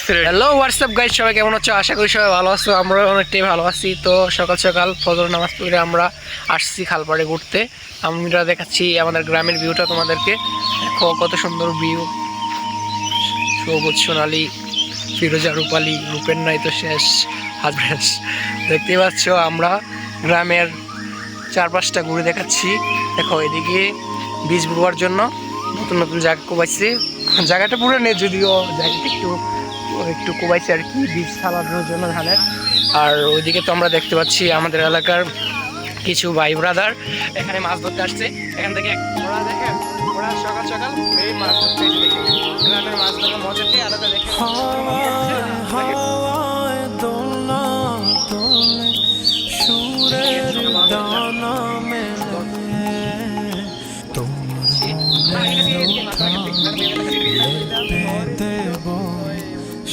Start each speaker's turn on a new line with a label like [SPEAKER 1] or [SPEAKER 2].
[SPEAKER 1] Hello WhatsApp guys, সবাই কেমন আছো? আশা করি সবাই ভালো আছো। আমরা অনেকটাই ভালো আছি। তো সকাল সকাল ফজর নামাজ পড়ে আমরা আসছি খালপাড়ে ঘুরতে। আমরা দেখাচ্ছি আমাদের গ্রামের ভিউটা তোমাদেরকে। দেখো কত সুন্দর ভিউ, সবুজ সোনালি ফিরোজা রূপালি, রূপের নাই তো শেষ হাজব্যান্ড। দেখতেই পাচ্ছ আমরা গ্রামের চারপাশটা ঘুরে দেখাচ্ছি। দেখো এদিকে বীজ বুনবার জন্য নতুন নতুন জায়গা কোবাইছে। জায়গাটা পুরো নেই, যদিও জায়গাটা একটু একটু কোবাইছে আর কি, বীজ ফালানোর জন্য ধানের। আর ওইদিকে তো আমরা দেখতে পাচ্ছি আমাদের এলাকার কিছু ভাই ব্রাদার এখানে মাছ ধরতে আসছে। এখান থেকে ওরা দেখে, ওরা সকাল সকাল এই মাছ ধরতে এসে দেখে গ্রামের মাছ ধরার মজাটাই আলাদা। দেখে